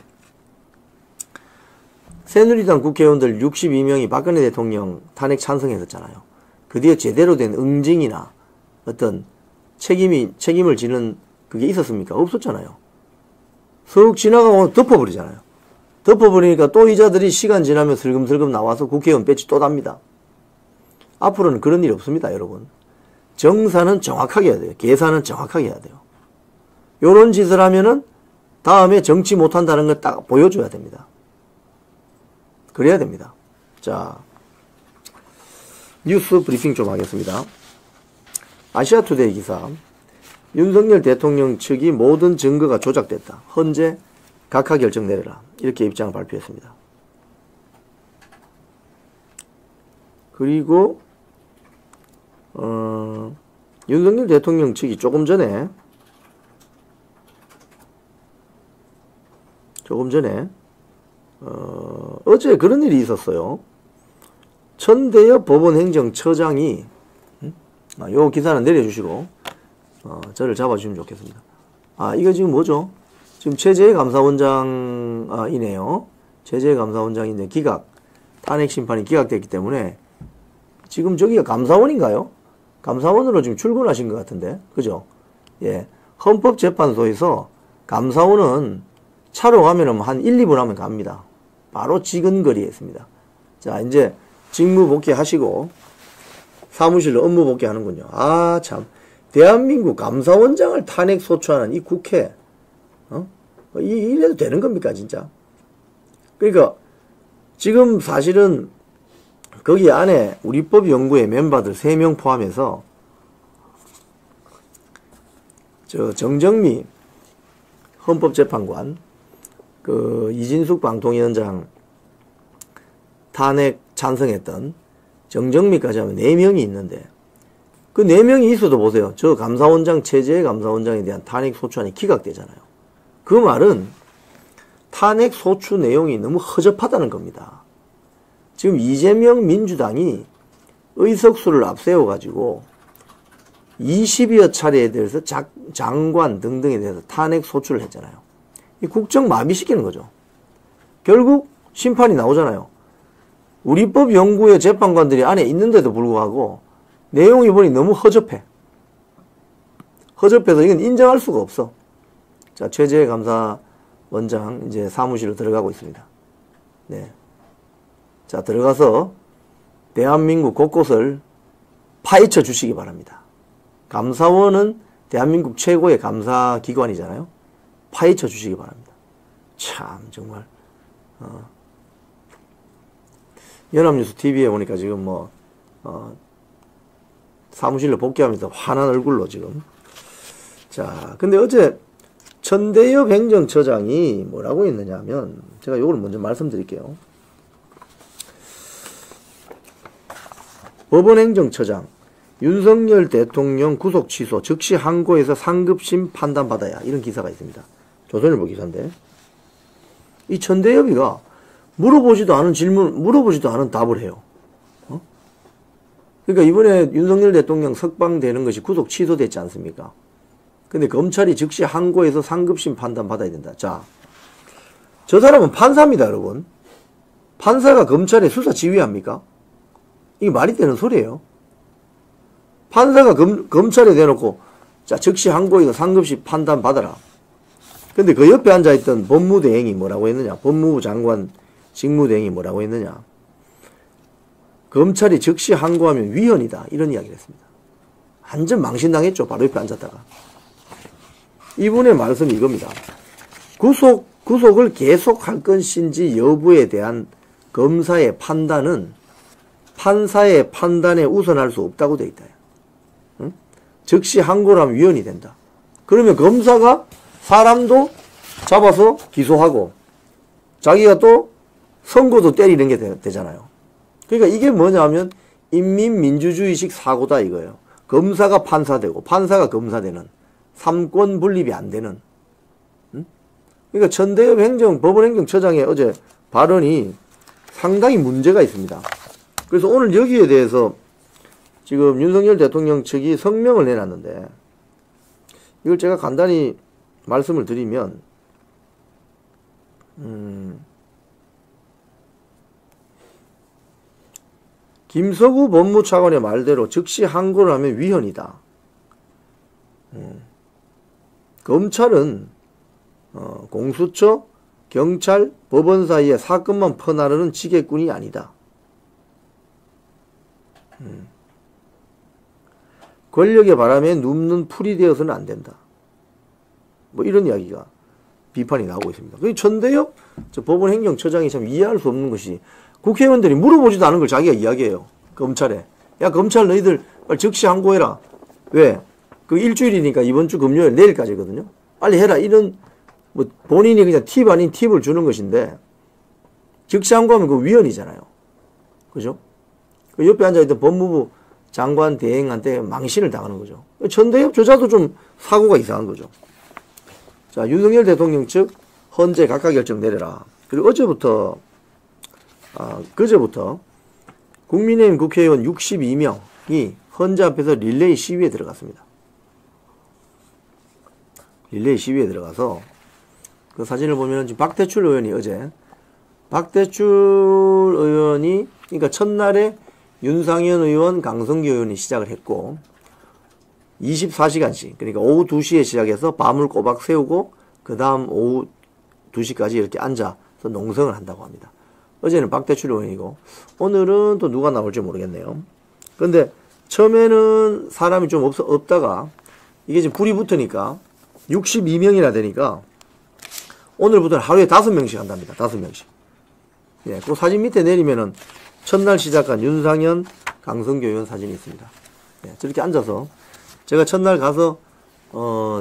C: 새누리당 국회의원들 62명이 박근혜 대통령 탄핵 찬성했었잖아요. 그 뒤에 제대로 된 응징이나 어떤 책임을 지는 그게 있었습니까? 없었잖아요. 슥 지나가고 덮어버리잖아요. 덮어버리니까 또 이자들이 시간 지나면 슬금슬금 나와서 국회의원 배지 또 답니다. 앞으로는 그런 일이 없습니다, 여러분. 정산은 정확하게 해야 돼요. 계산은 정확하게 해야 돼요. 요런 짓을 하면은 다음에 정치 못한다는 걸 딱 보여줘야 됩니다. 그래야 됩니다. 자, 뉴스 브리핑 좀 하겠습니다. 아시아투데이 기사. 윤석열 대통령 측이 모든 증거가 조작됐다. 헌재 각하 결정 내려라. 이렇게 입장을 발표했습니다. 그리고 윤석열 대통령 측이 조금 전에 어제 그런 일이 있었어요. 천대엽 법원행정처장이 요 기사는 내려주시고 저를 잡아주시면 좋겠습니다. 이거 지금 뭐죠? 지금 최재해 감사원장이네요. 최재해 감사원장인데 탄핵 심판이 기각됐기 때문에 지금 저기가 감사원인가요? 감사원으로 지금 출근하신 것 같은데, 그죠? 예. 헌법재판소에서 감사원은 차로 가면은 한 1, 2분 하면 갑니다. 바로 지근거리에 있습니다. 자, 이제 직무 복귀하시고 사무실로 업무 복귀하는군요. 아, 참. 대한민국 감사원장을 탄핵 소추하는 이 국회, 이래도 되는 겁니까, 진짜? 그러니까, 지금 사실은 거기 안에 우리법 연구회 멤버들 3명 포함해서 정정미 헌법재판관, 이진숙 방통위원장 탄핵 찬성했던 정정미까지 하면 4명이 있는데, 그 4명이 있어도 보세요. 저 감사원장, 최재해 감사원장에 대한 탄핵 소추안이 기각되잖아요. 그 말은 탄핵 소추 내용이 너무 허접하다는 겁니다. 지금 이재명 민주당이 의석수를 앞세워가지고 20여 차례에 대해서 장관 등등에 대해서 탄핵 소추를 했잖아요. 이 국정 마비시키는 거죠. 결국 심판이 나오잖아요. 우리법 연구회 재판관들이 안에 있는데도 불구하고 내용이 보니 너무 허접해. 허접해서 이건 인정할 수가 없어. 자, 최재해 감사원장 이제 사무실로 들어가고 있습니다. 네. 자, 들어가서 대한민국 곳곳을 파헤쳐 주시기 바랍니다. 감사원은 대한민국 최고의 감사기관이잖아요. 파헤쳐 주시기 바랍니다. 참, 정말. 연합뉴스 TV에 보니까 지금 사무실로 복귀하면서 환한 얼굴로 지금. 자, 근데 어제 천대엽 행정처장이 뭐라고 했느냐 하면, 제가 요걸 먼저 말씀드릴게요. 법원행정처장, 윤석열 대통령 구속 취소, 즉시 항고해서 상급심 판단받아야. 이런 기사가 있습니다. 조선일보 기사인데. 이 천대엽이가 물어보지도 않은 답을 해요. 그러니까 이번에 윤석열 대통령 석방되는 것이 구속 취소됐지 않습니까? 근데 검찰이 즉시 항고해서 상급심 판단 받아야 된다. 자, 저 사람은 판사입니다, 여러분. 판사가 검찰에 수사 지휘합니까? 이게 말이 되는 소리예요. 판사가 검찰에 대놓고, 자, 즉시 항고해서 상급심 판단 받아라. 근데 그 옆에 앉아있던 법무대행이 뭐라고 했느냐? 법무부 장관 직무대행이 뭐라고 했느냐? 검찰이 즉시 항고하면 위헌이다. 이런 이야기를 했습니다. 완전 망신당했죠. 바로 옆에 앉았다가. 이분의 말씀이 이겁니다. 구속을 계속할 것인지 여부에 대한 검사의 판단은 판사의 판단에 우선할 수 없다고 되어 있다. 응? 즉시 항고를 하면 위헌이 된다. 그러면 검사가 사람도 잡아서 기소하고 자기가 또 선고도 때리는 게 되잖아요. 그러니까 이게 뭐냐면 인민민주주의식 사고다 이거예요. 검사가 판사되고 판사가 검사되는 삼권 분립이 안 되는. 응? 그러니까 천대엽 법원행정처장의 어제 발언이 상당히 문제가 있습니다. 그래서 오늘 여기에 대해서 지금 윤석열 대통령 측이 성명을 내놨는데 이걸 제가 간단히 말씀을 드리면 김석우 법무차관의 말대로 즉시 항고를 하면 위헌이다. 검찰은 공수처, 경찰, 법원 사이에 사건만 퍼나르는 지게꾼이 아니다. 권력의 바람에 눕는 풀이 되어서는 안 된다. 뭐 이런 이야기가 비판이 나오고 있습니다. 그 천대엽 법원행정처장이 참 이해할 수 없는 것이 국회의원들이 물어보지도 않은 걸 자기가 이야기해요. 검찰에. 야, 검찰 너희들 빨리 즉시 항고해라. 왜? 그 일주일이니까 이번 주 금요일 내일까지거든요. 빨리 해라. 이런 뭐 본인이 그냥 팁 아닌 팁을 주는 것인데 즉시 항고하면 그 위헌이잖아요. 그죠? 그 옆에 앉아있던 법무부 장관 대행한테 망신을 당하는 거죠. 천대엽 저자도 좀 사고가 이상한 거죠. 자, 윤석열 대통령 측 헌재 각하 결정 내려라. 그리고 그제부터 국민의힘 국회의원 62명이 헌재 앞에서 릴레이 시위에 들어갔습니다. 릴레이 시위에 들어가서 그 사진을 보면 지금 박대출 의원이 어제, 박대출 의원이, 그러니까 첫날에 윤상현 의원, 강성규 의원이 시작을 했고, 24시간씩, 그러니까 오후 2시에 시작해서 밤을 꼬박 새우고, 그 다음 오후 2시까지 이렇게 앉아서 농성을 한다고 합니다. 어제는 박대출 의원이고, 오늘은 또 누가 나올지 모르겠네요. 근데 처음에는 사람이 좀 없다가, 이게 지금 불이 붙으니까, 62명이나 되니까, 오늘부터는 하루에 5명씩 한답니다. 5명씩. 예, 그 사진 밑에 내리면은, 첫날 시작한 윤상현, 강성규 의원 사진이 있습니다. 예, 저렇게 앉아서, 제가 첫날 가서,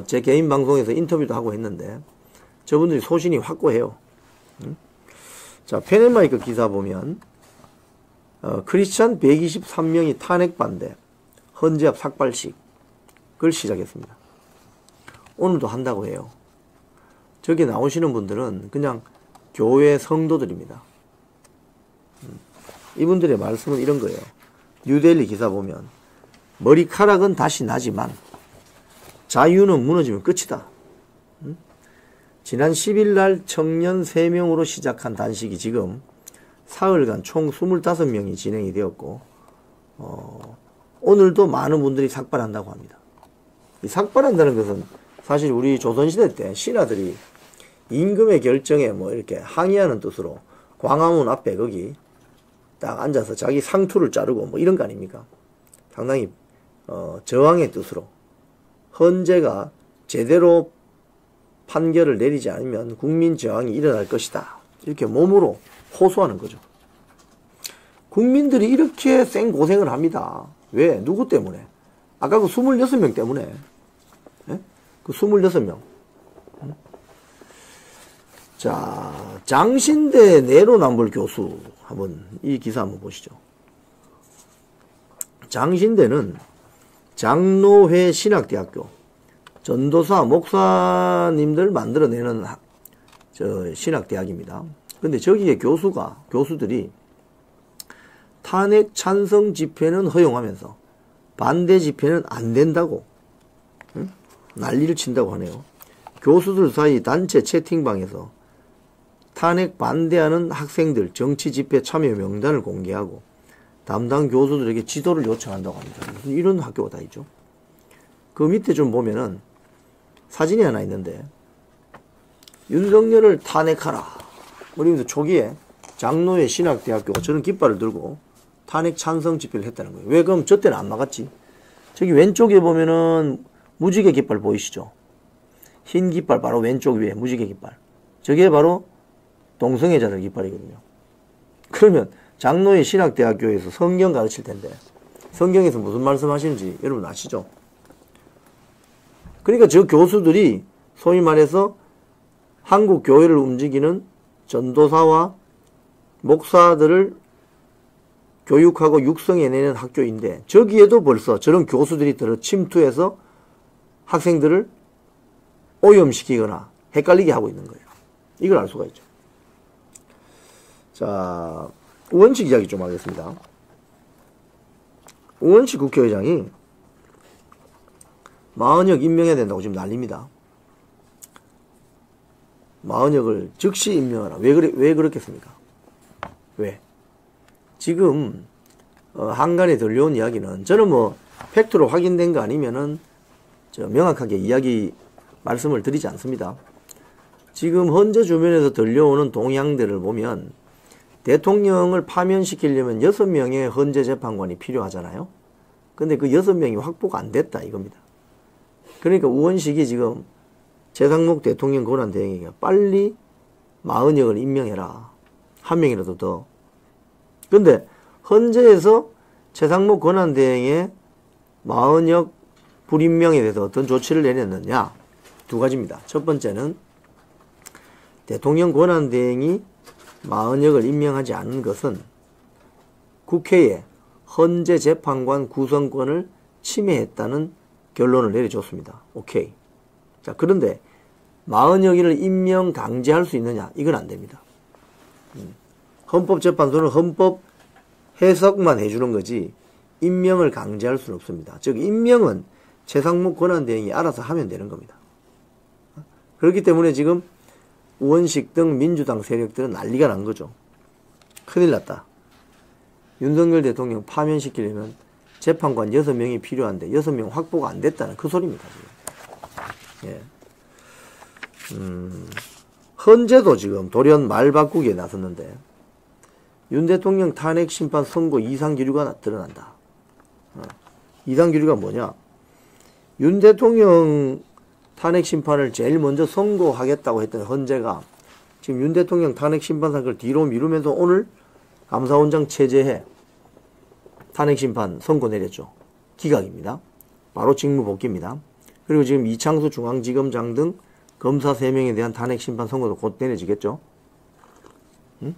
C: 제 개인 방송에서 인터뷰도 하고 했는데, 저분들이 소신이 확고해요. 자, 페네마이크 기사 보면, 크리스찬 123명이 탄핵 반대, 헌재앞 삭발식, 그걸 시작했습니다. 오늘도 한다고 해요. 저기 나오시는 분들은 그냥 교회 성도들입니다. 이분들의 말씀은 이런 거예요. 뉴델리 기사 보면, 머리카락은 다시 나지만, 자유는 무너지면 끝이다. 지난 10일 날 청년 3명으로 시작한 단식이 지금 사흘간 총 25명이 진행이 되었고, 오늘도 많은 분들이 삭발한다고 합니다. 이 삭발한다는 것은 사실 우리 조선시대 때 신하들이 임금의 결정에 뭐 이렇게 항의하는 뜻으로 광화문 앞에 거기 딱 앉아서 자기 상투를 자르고 뭐 이런 거 아닙니까? 상당히 저항의 뜻으로 헌재가 제대로 판결을 내리지 않으면 국민 저항이 일어날 것이다. 이렇게 몸으로 호소하는 거죠. 국민들이 이렇게 생고생을 합니다. 왜? 누구 때문에? 아까 그 26명 때문에. 예? 그 26명. 자, 장신대 내로남불 교수 한번 이 기사 한번 보시죠. 장신대는 장로회 신학대학교 전도사 목사님들 만들어내는 신학대학입니다. 근데 저기에 교수들이 탄핵 찬성 집회는 허용하면서 반대 집회는 안 된다고 난리를 친다고 하네요. 교수들 사이 단체 채팅방에서 탄핵 반대하는 학생들 정치 집회 참여 명단을 공개하고 담당 교수들에게 지도를 요청한다고 합니다. 이런 학교가 다 있죠. 그 밑에 좀 보면은 사진이 하나 있는데, 윤석열을 탄핵하라. 그러면서 초기에 장로회 신학대학교가 저런 깃발을 들고 탄핵 찬성 집회를 했다는 거예요. 왜 그럼 저 때는 안 막았지? 저기 왼쪽에 보면은 무지개 깃발 보이시죠? 흰 깃발 바로 왼쪽 위에 무지개 깃발. 저게 바로 동성애자들 깃발이거든요. 그러면 장로회 신학대학교에서 성경 가르칠 텐데 성경에서 무슨 말씀 하시는지 여러분 아시죠? 그러니까 저 교수들이 소위 말해서 한국 교회를 움직이는 전도사와 목사들을 교육하고 육성해내는 학교인데 저기에도 벌써 저런 교수들이 들어 침투해서 학생들을 오염시키거나 헷갈리게 하고 있는 거예요. 이걸 알 수가 있죠. 자, 우원식 이야기 좀 하겠습니다. 우원식 국회의장이 마은혁 임명해야 된다고 지금 난립니다. 마은혁을 즉시 임명하라. 왜 그렇겠습니까? 왜? 지금 한간에 들려온 이야기는 저는 뭐 팩트로 확인된 거 아니면은 명확하게 말씀을 드리지 않습니다. 지금 헌재 주변에서 들려오는 동향들을 보면 대통령을 파면시키려면 6명의 헌재 재판관이 필요하잖아요. 근데 그 6명이 확보가 안 됐다 이겁니다. 그러니까 우원식이 지금 최상목 대통령 권한대행에게 빨리 마은혁을 임명해라. 한 명이라도 더. 근데 헌재에서 최상목 권한대행의 마은혁 불임명에 대해서 어떤 조치를 내렸느냐? 두 가지입니다. 첫 번째는 대통령 권한대행이 마은혁을 임명하지 않은 것은 국회에 헌재 재판관 구성권을 침해했다는 결론을 내려줬습니다. 오케이. 자, 그런데 마은혁이를 임명 강제할 수 있느냐? 이건 안 됩니다. 헌법재판소는 헌법 해석만 해주는 거지 임명을 강제할 수는 없습니다. 즉 임명은 최상목 권한대행이 알아서 하면 되는 겁니다. 그렇기 때문에 지금 우원식 등 민주당 세력들은 난리가 난 거죠. 큰일 났다. 윤석열 대통령 파면시키려면 재판관 6명이 필요한데 6명 확보가 안 됐다는 그 소리입니다. 지금. 예. 헌재도 지금 돌연 말 바꾸기에 나섰는데 윤 대통령 탄핵 심판 선고 이상 기류가 드러난다. 이상 기류가 뭐냐? 윤 대통령 탄핵 심판을 제일 먼저 선고하겠다고 했던 헌재가 지금 윤 대통령 탄핵 심판 사건을 뒤로 미루면서 오늘 감사원장 체제해 탄핵 심판 선고 내렸죠. 기각입니다. 바로 직무 복귀입니다. 그리고 지금 이창수 중앙지검장 등 검사 3명에 대한 탄핵 심판 선고도 곧 내려지겠죠. 응?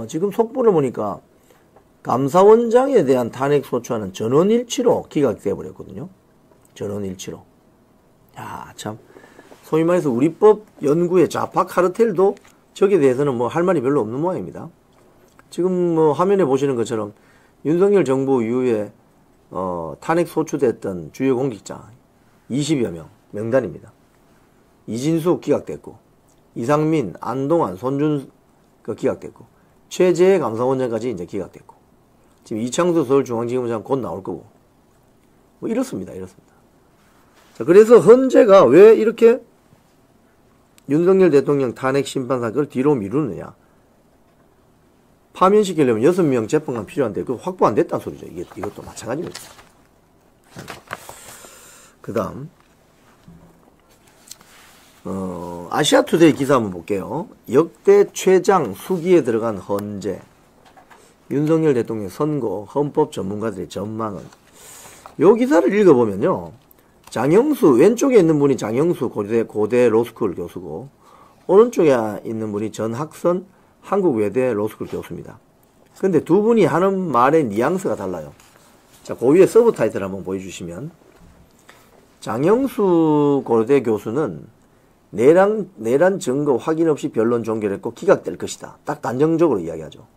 C: 지금 속보를 보니까 감사원장에 대한 탄핵 소추안은 전원일치로 기각돼 버렸거든요. 전원일치로. 야, 참. 소위 말해서 우리법 연구의 좌파 카르텔도 저기에 대해서는 뭐 할 말이 별로 없는 모양입니다. 지금 뭐 화면에 보시는 것처럼 윤석열 정부 이후에 탄핵 소추됐던 주요 공직자 20여 명 명단입니다. 이진숙 기각됐고, 이상민, 안동안, 손준 기각됐고, 최재해 감사원장까지 이제 기각됐고, 지금 이창수 서울중앙지검장 곧 나올 거고, 뭐 이렇습니다. 자, 그래서 헌재가 왜 이렇게 윤석열 대통령 탄핵 심판 사건을 뒤로 미루느냐? 파면시키려면 6명 재판관 필요한데 그 확보 안 됐다는 소리죠. 이것도 마찬가지입니다. 그 다음 아시아투데이 기사 한번 볼게요. 역대 최장 수기에 들어간 헌재, 윤석열 대통령 선고, 헌법 전문가들의 전망은. 요 기사를 읽어보면요, 장영수, 왼쪽에 있는 분이 장영수 고대 로스쿨 교수고, 오른쪽에 있는 분이 전학선 한국외대 로스쿨 교수입니다. 근데 두 분이 하는 말의 뉘앙스가 달라요. 자, 그 위에 서브 타이틀 한번 보여주시면, 장영수 고대 교수는 내란 증거 확인 없이 변론 종결했고 기각될 것이다. 딱 단정적으로 이야기하죠.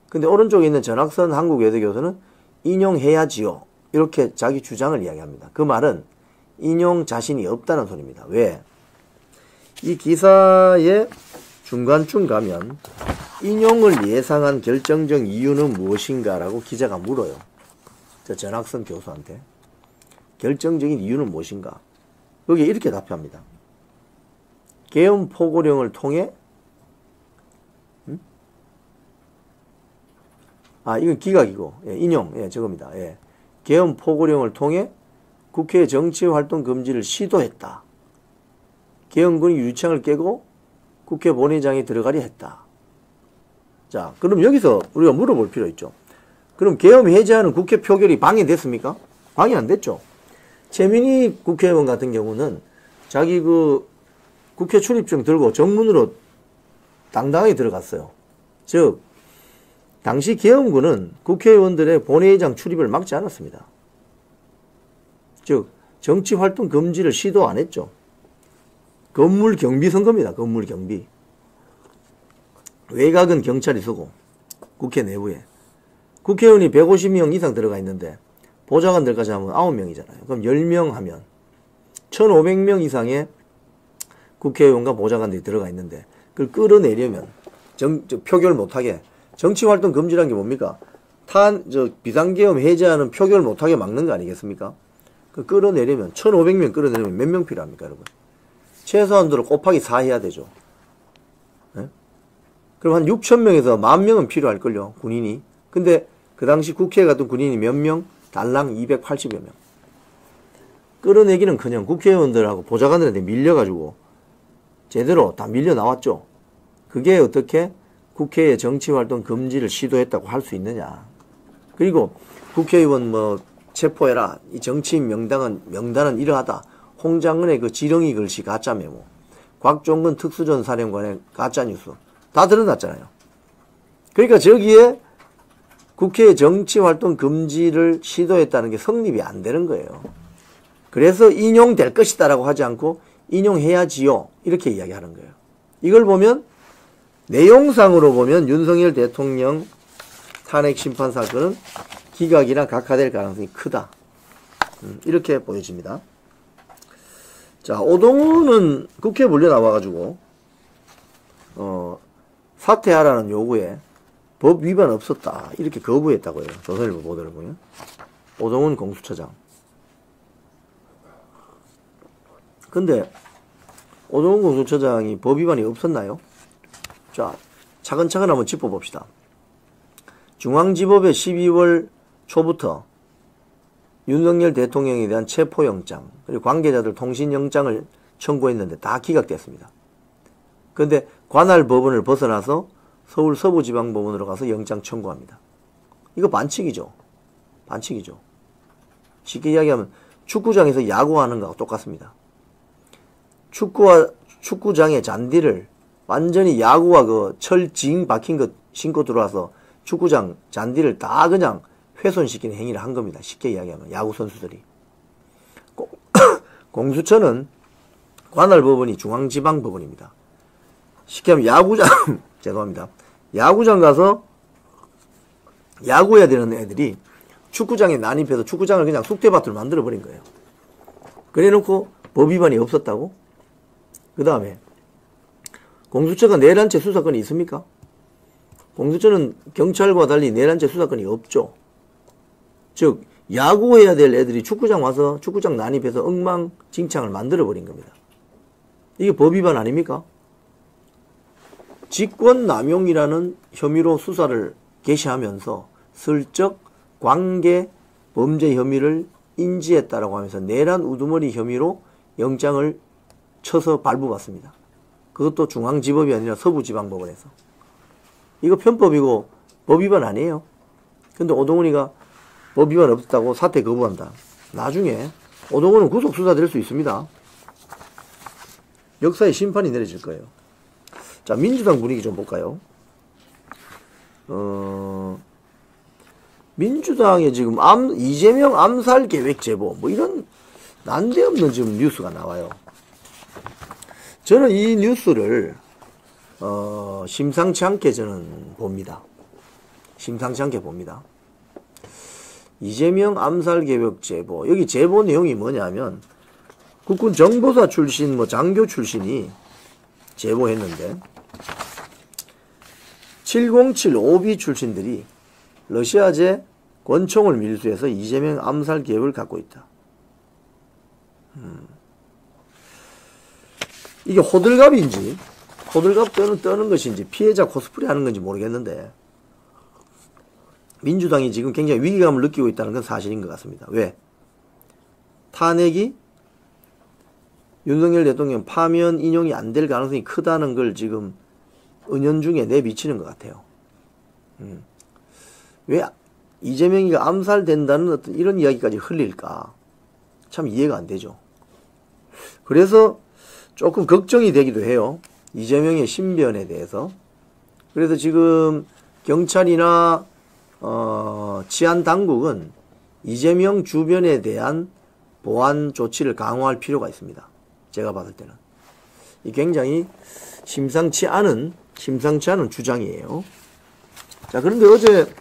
C: 근데 오른쪽에 있는 전학선 한국외대 교수는 인용해야지요. 이렇게 자기 주장을 이야기합니다. 그 말은 인용 자신이 없다는 소리입니다. 왜? 이 기사의 중간쯤 가면 인용을 예상한 결정적 이유는 무엇인가 라고 기자가 물어요. 저 전학선 교수한테. 결정적인 이유는 무엇인가? 여기에 이렇게 답합니다. 계엄 포고령을 통해 이건 기각이고, 인용, 저겁니다. 계엄 포고령을 통해 국회 정치활동 금지를 시도했다. 계엄군이 유치장을 깨고 국회 본회의장에 들어가려 했다. 자, 그럼 여기서 우리가 물어볼 필요 있죠. 그럼 계엄 해제하는 국회 표결이 방해됐습니까? 방해 안 됐죠. 최민희 국회의원 같은 경우는 자기 국회 출입증 들고 정문으로 당당하게 들어갔어요. 즉, 당시 계엄군은 국회의원들의 본회의장 출입을 막지 않았습니다. 즉, 정치활동 금지를 시도 안 했죠. 건물 경비 선거입니다. 건물 경비. 외곽은 경찰이 서고 국회 내부에 국회의원이 150명 이상 들어가 있는데 보좌관들까지 하면 9명이잖아요. 그럼 10명 하면 1500명 이상의 국회의원과 보좌관들이 들어가 있는데 그걸 끌어내려면 표결 못하게, 정치활동 금지라는 게 뭡니까? 비상계엄 해제하는 표결 못하게 막는 거 아니겠습니까? 그 끌어내려면 1500명 끌어내려면 몇 명 필요합니까, 여러분? 최소한도로 곱하기 4 해야 되죠. 네? 그럼 한 6,000명에서 10,000명은 필요할걸요, 군인이. 근데 그 당시 국회에 갔던 군인이 몇 명? 달랑 280여 명. 끌어내기는커녕 국회의원들하고 보좌관들한테 밀려가지고 제대로 다 밀려 나왔죠. 그게 어떻게 국회의 정치활동 금지를 시도했다고 할 수 있느냐. 그리고 국회의원 체포해라. 이 정치인 명단은 이러하다. 홍장은의 그 지렁이 글씨 가짜 메모, 곽종근 특수전 사령관의 가짜 뉴스 다 드러났잖아요. 그러니까 저기에 국회의 정치활동 금지를 시도했다는 게 성립이 안 되는 거예요. 그래서 인용될 것이다 라고 하지 않고 인용해야지요 이렇게 이야기하는 거예요. 이걸 보면 내용상으로 보면 윤석열 대통령 탄핵 심판 사건은 기각이나 각하될 가능성이 크다. 이렇게 보여집니다. 자, 오동훈은 국회에 몰려 나와가지고, 사퇴하라는 요구에 법 위반 없었다. 이렇게 거부했다고요. 조선일보 보도를 보면. 오동훈 공수처장. 근데, 오동훈 공수처장이 법 위반이 없었나요? 자, 차근차근 한번 짚어봅시다. 중앙지법에 12월 초부터 윤석열 대통령에 대한 체포영장, 그리고 관계자들 통신영장을 청구했는데 다 기각됐습니다. 그런데 관할 법원을 벗어나서 서울 서부지방법원으로 가서 영장 청구합니다. 이거 반칙이죠. 반칙이죠. 쉽게 이야기하면 축구장에서 야구하는 거하고 똑같습니다. 축구장의 잔디를 완전히 야구와 그 철징 박힌 것 신고 들어와서 축구장 잔디를 다 그냥 훼손시키는 행위를 한 겁니다. 쉽게 이야기하면 야구 선수들이. 공수처는 관할법원이 중앙지방법원입니다. 쉽게 하면 야구장 죄송합니다. 야구장 가서 야구해야 되는 애들이 축구장에 난입해서 축구장을 그냥 쑥대밭으로 만들어버린 거예요. 그래놓고 법 위반이 없었다고? 그 다음에 공수처가 내란죄 수사권이 있습니까? 공수처는 경찰과 달리 내란죄 수사권이 없죠. 즉 야구해야 될 애들이 축구장 와서 축구장 난입해서 엉망진창을 만들어버린 겁니다. 이게 법 위반 아닙니까? 직권남용이라는 혐의로 수사를 개시하면서 슬쩍 관계 범죄 혐의를 인지했다라고 하면서 내란 우두머리 혐의로 영장을 쳐서 발부받습니다. 그것도 중앙지법이 아니라 서부지방법원에서. 이거 편법이고 법 위반 아니에요. 근데 오동훈이가 법 위반 없었다고 사퇴 거부한다. 나중에 오동훈은 구속 수사될 수 있습니다. 역사의 심판이 내려질 거예요. 자, 민주당 분위기 좀 볼까요? 민주당에 지금 이재명 암살 계획 제보 뭐 이런 난데없는 지금 뉴스가 나와요. 저는 이 뉴스를 심상치 않게 저는 봅니다. 심상치 않게 봅니다. 이재명 암살 계획 제보. 여기 제보 내용이 뭐냐면 국군 정보사 출신 장교 출신이 제보했는데 707 OB 출신들이 러시아제 권총을 밀수해서 이재명 암살 계획을 갖고 있다. 이게 호들갑인지 호들갑 떠는 것인지 피해자 코스프레 하는 건지 모르겠는데 민주당이 지금 굉장히 위기감을 느끼고 있다는 건 사실인 것 같습니다. 왜? 탄핵이 윤석열 대통령 파면 인용이 안 될 가능성이 크다는 걸 지금 은연중에 내비치는 것 같아요. 왜 이재명이가 암살된다는 어떤 이런 이야기까지 흘릴까? 참 이해가 안 되죠. 그래서 조금 걱정이 되기도 해요. 이재명의 신변에 대해서. 그래서 지금 경찰이나 치안 당국은 이재명 주변에 대한 보안 조치를 강화할 필요가 있습니다. 제가 봤을 때는. 이 굉장히 심상치 않은 주장이에요. 자, 그런데 어제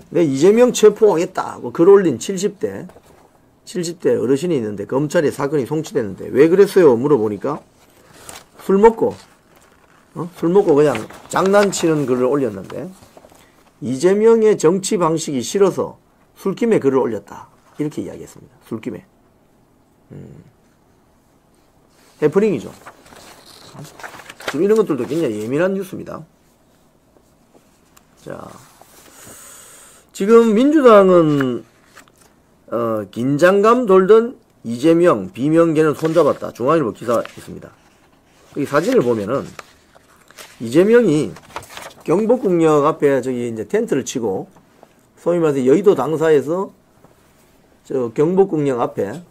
C: 내 이재명 체포하겠다고 글 올린 70대 어르신이 있는데 검찰에 사건이 송치됐는데 왜 그랬어요? 물어보니까 술 먹고 그냥 장난치는 글을 올렸는데 이재명의 정치 방식이 싫어서 술김에 글을 올렸다. 이렇게 이야기했습니다. 술김에. 해프닝이죠. 지금 이런 것들도 굉장히 예민한 뉴스입니다. 자, 지금 민주당은 긴장감 돌던 이재명 비명계는 손잡았다. 중앙일보 기사 있습니다. 이 사진을 보면은 이재명이 경복궁역 앞에 저기 이제 텐트를 치고 소위 말해서 여의도 당사에서 저 경복궁역 앞에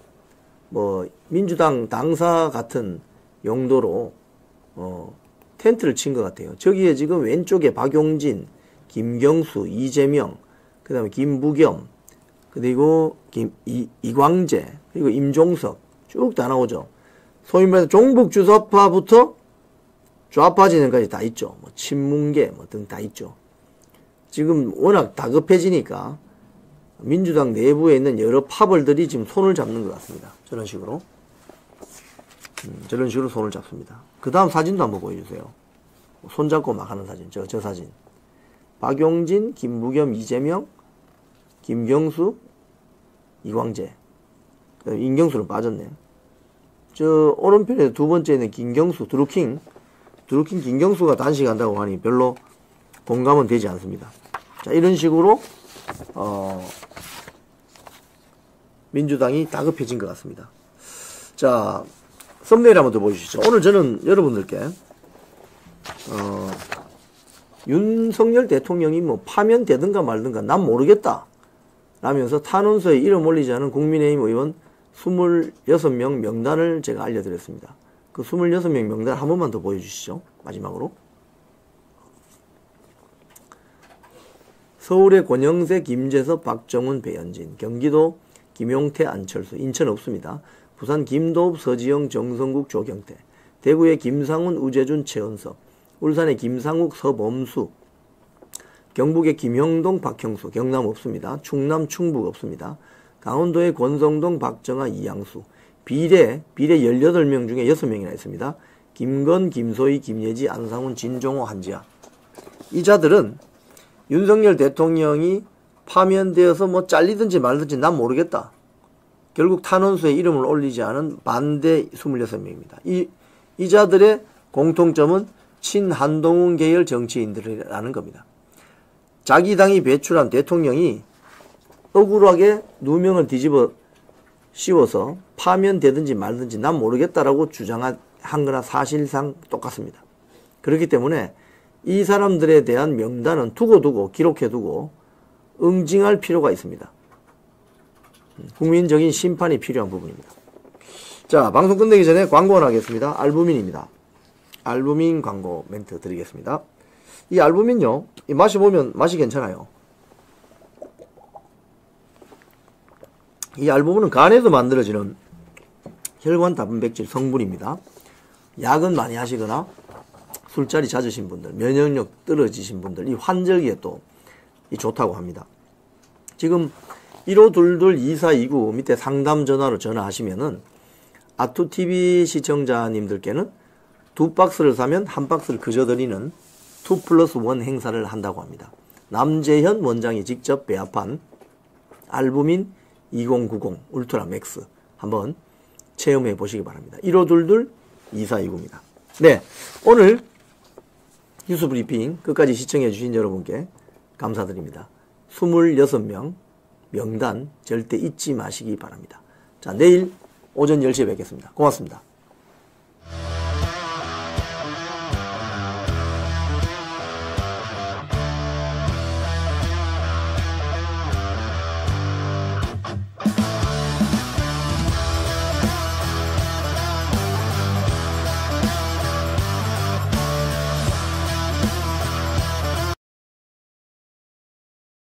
C: 민주당 당사 같은 용도로 텐트를 친 것 같아요. 저기에 지금 왼쪽에 박용진, 김경수, 이재명, 그 다음에 김부겸, 그리고 이광재, 그리고 임종석 쭉 다 나오죠. 소위 말해서 종북 주사파부터 좌파 진영까지 다 있죠. 친문계 등 다 있죠. 지금 워낙 다급해지니까 민주당 내부에 있는 여러 파벌들이 지금 손을 잡는 것 같습니다. 저런 식으로. 저런 식으로 손을 잡습니다. 그 다음 사진도 한번 보여주세요. 손잡고 막 하는 사진. 저 사진. 박용진, 김부겸, 이재명, 김경수, 이광재. 임경수는 빠졌네. 저 오른편에 두 번째는 김경수, 드루킹 김경수가 단식한다고 하니 별로 공감은 되지 않습니다. 자, 이런 식으로 민주당이 다급해진 것 같습니다. 자, 썸네일 한번 더 보여주시죠. 오늘 저는 여러분들께 윤석열 대통령이 뭐 파면되든가 말든가 난 모르겠다 라면서 탄원서에 이름 올리지 않은 국민의힘 의원 26명 명단을 제가 알려드렸습니다. 그 26명 명단 한 번만 더 보여주시죠. 마지막으로. 서울의 권영세, 김재섭, 박정훈, 배현진, 경기도 김용태, 안철수, 인천 없습니다. 부산 김도읍, 서지영, 정성국, 조경태, 대구의 김상훈, 우재준, 최은석, 울산의 김상욱, 서범수, 경북의 김형동, 박형수, 경남 없습니다. 충남, 충북 없습니다. 강원도의 권성동, 박정아, 이양수, 비례 18명 중에 6명이나 있습니다. 김건, 김소희, 김예지, 안상훈, 진종호, 한지아. 이 자들은 윤석열 대통령이 파면되어서 뭐 잘리든지 말든지 난 모르겠다. 결국 탄원서에 이름을 올리지 않은 반대 26명입니다. 이 자들의 공통점은 친한동훈 계열 정치인들이라는 겁니다. 자기 당이 배출한 대통령이 억울하게 누명을 뒤집어 씌워서 파면되든지 말든지 난 모르겠다라고 주장한 거나 사실상 똑같습니다. 그렇기 때문에 이 사람들에 대한 명단은 두고두고 기록해두고 응징할 필요가 있습니다. 국민적인 심판이 필요한 부분입니다. 자, 방송 끝내기 전에 광고 하나 하겠습니다. 알부민입니다. 알부민 광고 멘트 드리겠습니다. 이 알부민요, 이 마셔보면 맛이 괜찮아요. 이 알부민은 간에서 만들어지는 혈관 단백질 성분입니다. 야근 많이 하시거나 술자리 잦으신 분들, 면역력 떨어지신 분들, 이 환절기에 또 좋다고 합니다. 지금 1522-2429 밑에 상담 전화로 전화하시면은 아투TV 시청자님들께는 2박스를 사면 1박스를 그저 드리는 2+1 행사를 한다고 합니다. 남재현 원장이 직접 배합한 알부민 2090 울트라 맥스 한번 체험해 보시기 바랍니다. 1522-2429입니다. 네, 오늘 뉴스 브리핑 끝까지 시청해 주신 여러분께 감사드립니다. 26명 명단 절대 잊지 마시기 바랍니다. 자, 내일 오전 10시에 뵙겠습니다. 고맙습니다.